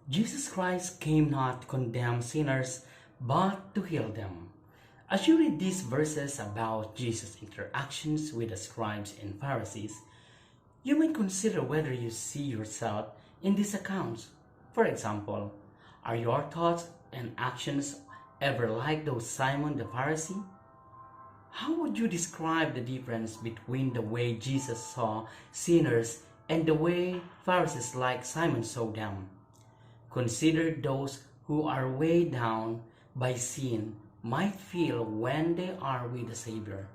Jesus Christ came not to condemn sinners, but to heal them. As you read these verses about Jesus' interactions with the scribes and Pharisees, you might consider whether you see yourself in these accounts. For example, are your thoughts and actions ever like those Simon the Pharisee? How would you describe the difference between the way Jesus saw sinners and the way Pharisees like Simon saw them? Consider those who are weighed down by sin might feel when they are with the Savior.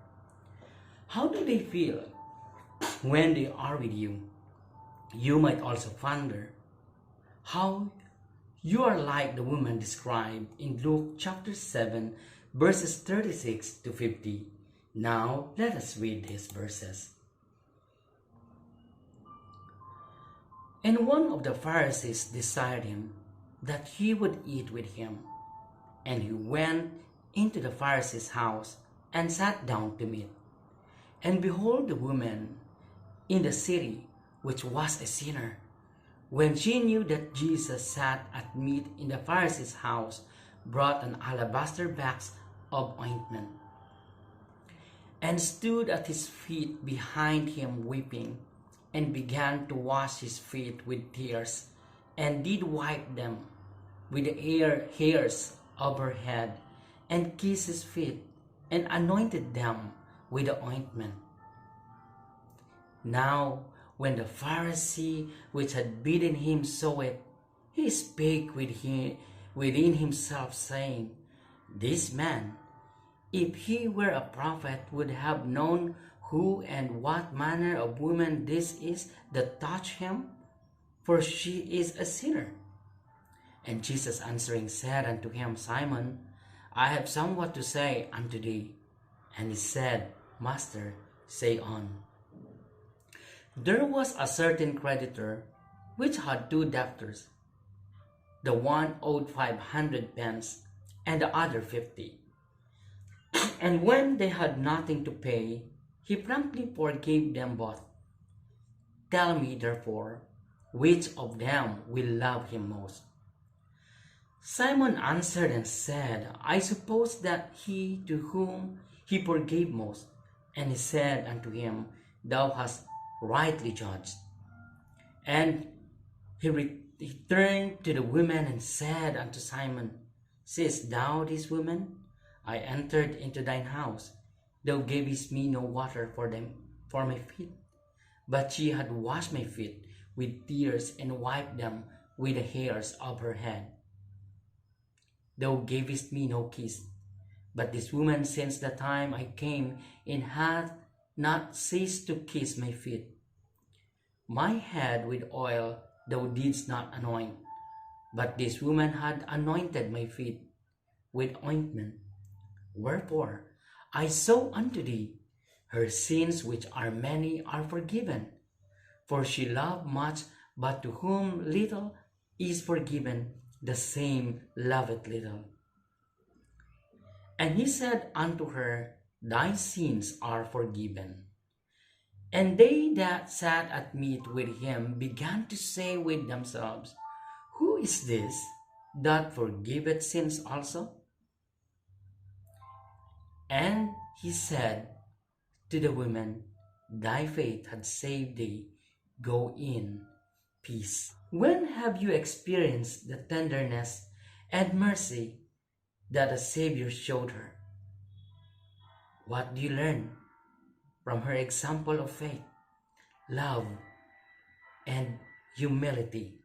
How do they feel when they are with you? You might also wonder how you are like the woman described in Luke chapter 7 verses 36 to 50. Now let us read these verses. And one of the Pharisees desired him that he would eat with him. And he went into the Pharisee's house and sat down to meat. And behold, the woman in the city, which was a sinner, when she knew that Jesus sat at meat in the Pharisee's house, brought an alabaster box of ointment, and stood at his feet behind him weeping, and began to wash his feet with tears, and did wipe them with the hairs of her head, and kissed his feet, and anointed them with the ointment. Now when the Pharisee which had bidden him saw it, he spake within himself, saying, This man, if he were a prophet, would have known who and what manner of woman this is that touched him, for she is a sinner. And Jesus answering said unto him, Simon, I have somewhat to say unto thee. And he said, Master, say on. There was a certain creditor which had two debtors. The one owed 500 pence, and the other 50. And when they had nothing to pay, he promptly forgave them both. Tell me, therefore, which of them will love him most? Simon answered and said, I suppose that he to whom he forgave most. And he said unto him, Thou hast rightly judged. And he returned to the woman and said unto Simon, Seest thou this woman? I entered into thine house. Thou gavest me no water for my feet, but she had washed my feet with tears and wiped them with the hairs of her head. Thou gavest me no kiss, but this woman since the time I came in hath not ceased to kiss my feet. My head with oil thou didst not anoint, but this woman had anointed my feet with ointment. Wherefore I say unto thee, her sins which are many are forgiven, for she loved much, but to whom little is forgiven, the same loveth little. And he said unto her, Thy sins are forgiven. And they that sat at meat with him began to say with themselves, Who is this that forgiveth sins also? And he said to the woman, Thy faith hath saved thee. Go in peace. When have you experienced the tenderness and mercy that the Savior showed her? What do you learn from her example of faith, love, and humility?